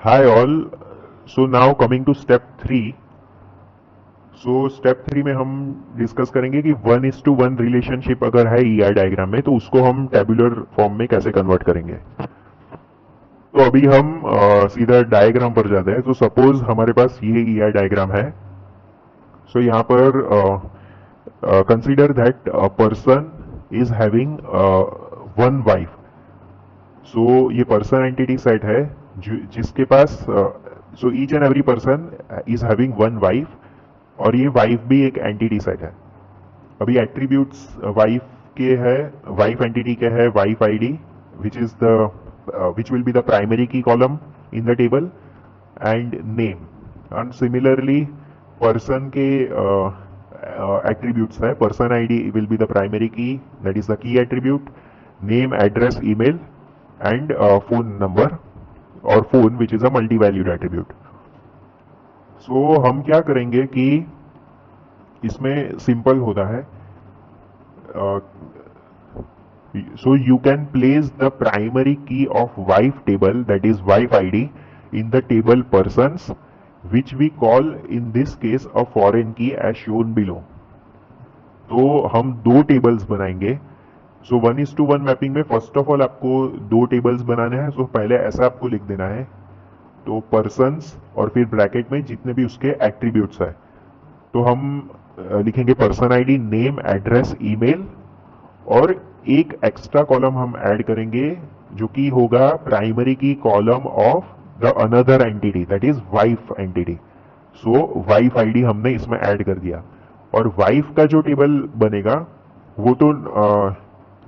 Hi all. So now coming to step 3. So step 3 में हम discuss करेंगे कि 1:1 रिलेशनशिप अगर है ER डायग्राम में तो उसको हम टेबुलर फॉर्म में कैसे कन्वर्ट करेंगे। तो अभी हम सीधा डायग्राम पर जाते हैं। तो सपोज हमारे पास ये ER डायग्राम है। सो यहाँ पर consider that a person is having one wife. So ये पर्सन एंटिटी सेट है जिसके पास so each and every person is having one wife और ये वाइफ भी एक एंटिटी सेट है। अभी एट्रीब्यूट्स वाइफ के है, वाइफ एंटिटी के है wife ID which is the which will be the primary key column in the table and name, and similarly person के attributes है, person ID will be the primary key, that is the key attribute, name, address, email and phone number और phone which is a multi-valued attribute. So हम क्या करेंगे कि इसमें simple होता है। So you can place the primary key of wife table, that is wife ID, in the table persons, which we call in this case a foreign key as shown below. तो हम दो tables बनाएंगे। सो 1:1 mapping में first of all आपको दो tables बनाने हैं। सो पहले ऐसा आपको लिख देना है, तो पर्सन्स और फिर ब्रैकेट में जितने भी उसके एट्रीब्यूट्स है। तो हम लिखेंगे person ID, name, address, email और एक एक्स्ट्रा कॉलम हम ऐड करेंगे जो कि होगा primary key column of the another entity, that is wife entity. So wife ID हमने इसमें ऐड कर दिया और वाइफ का जो टेबल बनेगा वो तो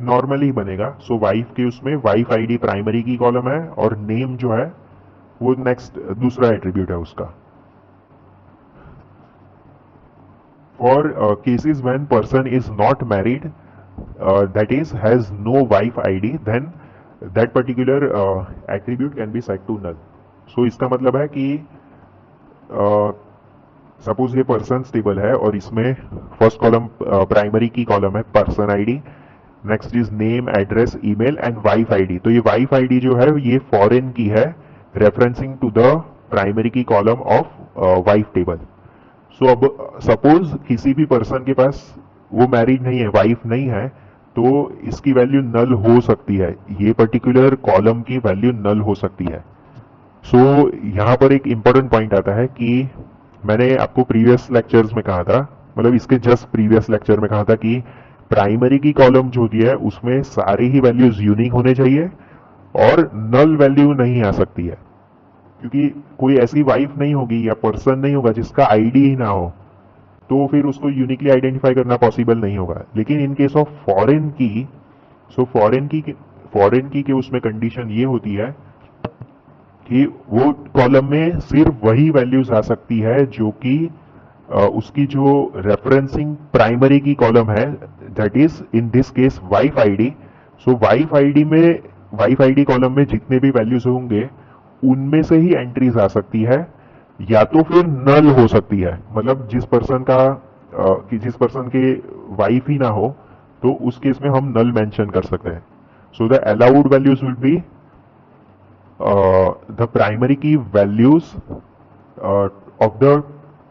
नॉर्मली बनेगा। सो वाइफ के उसमें wife ID primary key column है और नेम जो है वो नेक्स्ट दूसरा एट्रीब्यूट है उसका। For cases when person is not married, that is has no wife ID, then that particular attribute can be set to null. So इसका मतलब है कि सपोज ये पर्सन टेबल है और इसमें first column primary key column है person ID, next is name, address, email and wife ID. तो ये वाइफ आईडी जो है ये फॉरेन की है referencing to the primary key column of wife table. सो अब सपोज किसी भी पर्सन के पास वो मैरिड नहीं है, वाइफ नहीं है, तो इसकी वैल्यू नल हो सकती है, ये पर्टिकुलर कॉलम की वैल्यू नल हो सकती है। सो यहाँ पर एक इंपॉर्टेंट पॉइंट आता है कि मैंने आपको प्रीवियस लेक्चर्स में कहा था, मतलब इसके जस्ट प्रीवियस लेक्चर में कहा था कि प्राइमरी की कॉलम जो होती है उसमें सारी ही वैल्यूज यूनिक होने चाहिए और नल वैल्यू नहीं आ सकती है, क्योंकि कोई ऐसी वाइफ नहीं होगी या पर्सन नहीं होगा जिसका आईडी ही ना हो, तो फिर उसको यूनिकली आइडेंटिफाई करना पॉसिबल नहीं होगा। लेकिन इन केस ऑफ फॉरेन की, सो फॉरेन की के उसमें कंडीशन ये होती है कि वो कॉलम में सिर्फ वही वैल्यूज आ सकती है जो कि उसकी जो रेफरेंसिंग प्राइमरी की कॉलम है, that is in this case wife ID. So wife ID column में जितने भी वैल्यूज होंगे उनमें से ही एंट्रीज आ सकती है, या तो फिर नल हो सकती है, मतलब जिस पर्सन के वाइफ ही ना हो तो उस केस में हम नल मेंशन कर सकते हैं। So the allowed values will be the primary key values of the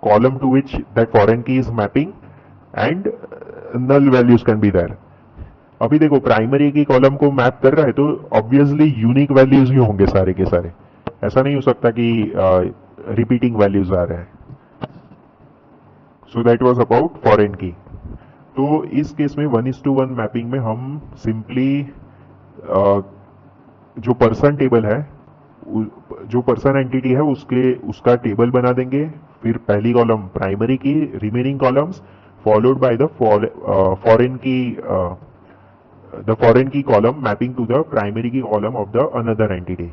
column to which that foreign key is mapping and null values can be there. अभी देखो प्राइमरी की कॉलम को map कर रहा है तो ऑब्वियसली यूनिक वैल्यूज ही होंगे सारे के सारे, ऐसा नहीं हो सकता कि रिपीटिंग वैल्यूज आ रहे हैं। So that was about foreign key. तो इस केस में 1:1 मैपिंग में हम सिंपली जो पर्सन टेबल है, जो पर्सन एंटिटी है उसका टेबल बना देंगे। फिर पहली column primary key, remaining columns followed by the foreign key column mapping to the primary key column of the another entity.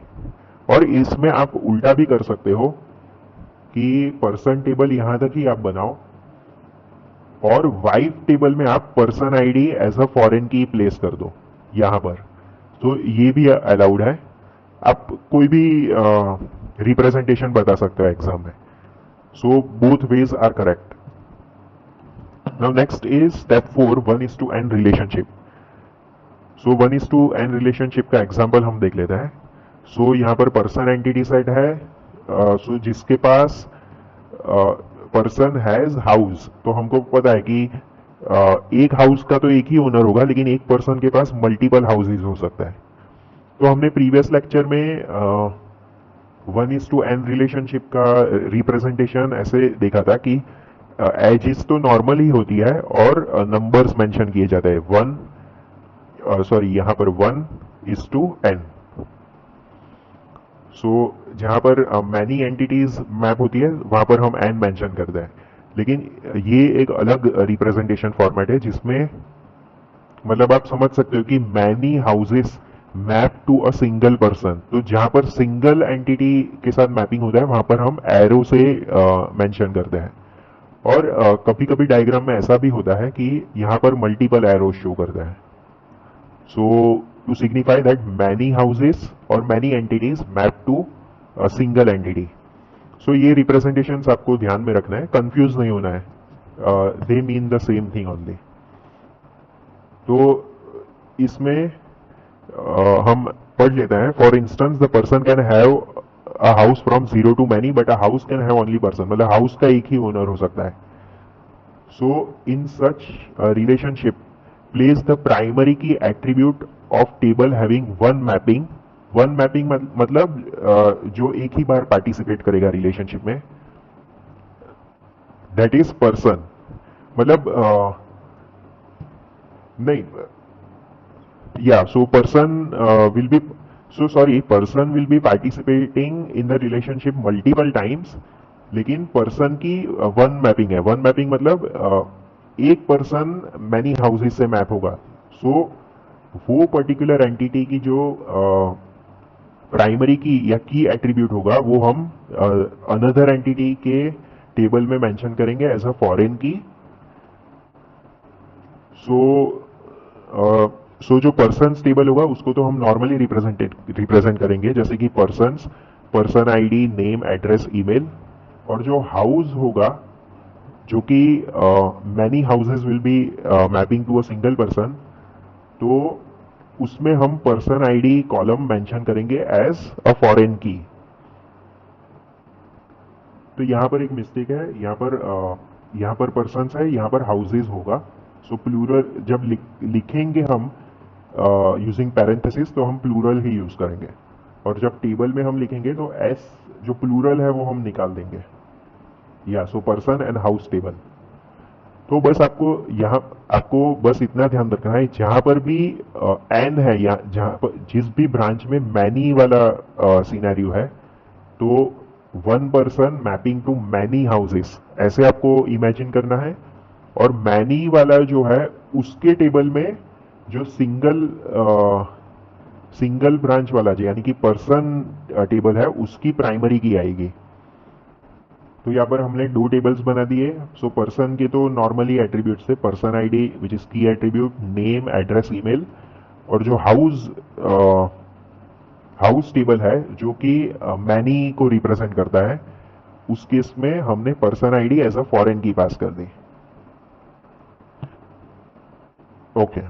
और इसमें आप उल्टा भी कर सकते हो कि पर्सन टेबल यहां तक ही आप बनाओ और वाइफ टेबल में आप person ID as a foreign key place कर दो यहां पर, तो ये भी अलाउड है। आप कोई भी रिप्रेजेंटेशन बता सकते हो एग्जाम में। So both ways are correct. Now next is step 4, 1:n relationship. So 1:n relationship का एग्जाम्पल हम देख लेते हैं। सो यहाँ पर पर्सन एंटिटी सेट है, सो जिसके पास पर्सन हैज हाउस, तो हमको पता है कि एक हाउस का तो एक ही ओनर होगा, लेकिन एक पर्सन के पास मल्टीपल हाउसेज हो सकता है। तो हमने प्रीवियस लेक्चर में 1:n रिलेशनशिप का रिप्रेजेंटेशन ऐसे देखा था कि एजिस तो नॉर्मल ही होती है और नंबर्स मेंशन किए जाते हैं। यहाँ पर 1:n। सो जहां पर मैनी एंटिटीज मैप होती है वहां पर हम n मेंशन करते हैं, लेकिन ये एक अलग रिप्रेजेंटेशन फॉर्मेट है जिसमें मतलब आप समझ सकते हो कि many houses map to a single person. तो जहां पर सिंगल एंटिटी के साथ मैपिंग होता है वहां पर हम एरो से मेंशन करते हैं। और कभी कभी डायग्राम में ऐसा भी होता है कि यहाँ पर मल्टीपल एरो शो करता है। So to signify that many houses और many entities map to a single entity. So ये रिप्रेजेंटेशंस आपको ध्यान में रखना है, कंफ्यूज नहीं होना है, they mean the same thing only. तो इसमें हम पढ़ लेते हैं। For instance the person can have a house from 0 to many but a house can have only person, मतलब हाउस का एक ही ओनर हो सकता है। So in such relationship place the primary key attribute of table having one mapping मतलब जो एक ही बार पार्टिसिपेट करेगा रिलेशनशिप में, दैट इज पर्सन। मतलब नहीं, yeah, so person will be participating in the relationship multiple times, लेकिन पर्सन की वन मैपिंग है। वन मैपिंग मतलब एक पर्सन मैनी हाउसेस से मैप होगा। सो वो पर्टिकुलर एंटिटी की जो प्राइमरी की या की एट्रीब्यूट होगा वो हम अनदर एंटिटी के टेबल में मेंशन करेंगे एज अ फॉरेन की। सो जो पर्सन टेबल होगा उसको तो हम नॉर्मली रिप्रेजेंट करेंगे, जैसे कि person ID, name, address, email. और जो हाउस होगा जो कि many houses will be mapping to a single person, तो उसमें हम पर्सन आईडी कॉलम मेंशन करेंगे एज अ फॉरेन की। तो यहाँ पर एक मिस्टेक है, यहाँ पर पर्सन है, यहाँ पर हाउसेज होगा। सो प्लूरल जब लिखेंगे हम यूजिंग पैरेंथेसिस तो हम प्लूरल ही यूज करेंगे, और जब टेबल में हम लिखेंगे तो एस जो प्लूरल है वो हम निकाल देंगे। या so person and house table. तो बस आपको बस इतना ध्यान रखना है, जहां पर भी एन है या जहां पर जिस भी ब्रांच में मैनी वाला सिनेरियो है, तो one person mapping to many houses ऐसे आपको इमेजिन करना है। और मैनी वाला जो है उसके टेबल में जो सिंगल ब्रांच वाला जो यानी कि पर्सन टेबल है उसकी प्राइमरी की आएगी। तो यहाँ पर हमने दो टेबल्स बना दिए। सो पर्सन के तो नॉर्मली एट्रीब्यूट्स थे, पर्सन आईडी विच इज की एट्रीब्यूट, नेम, एड्रेस, ईमेल। और जो हाउस टेबल है जो कि मैनी को रिप्रेजेंट करता है, उस केस में हमने person ID as a foreign key pass कर दी। ओके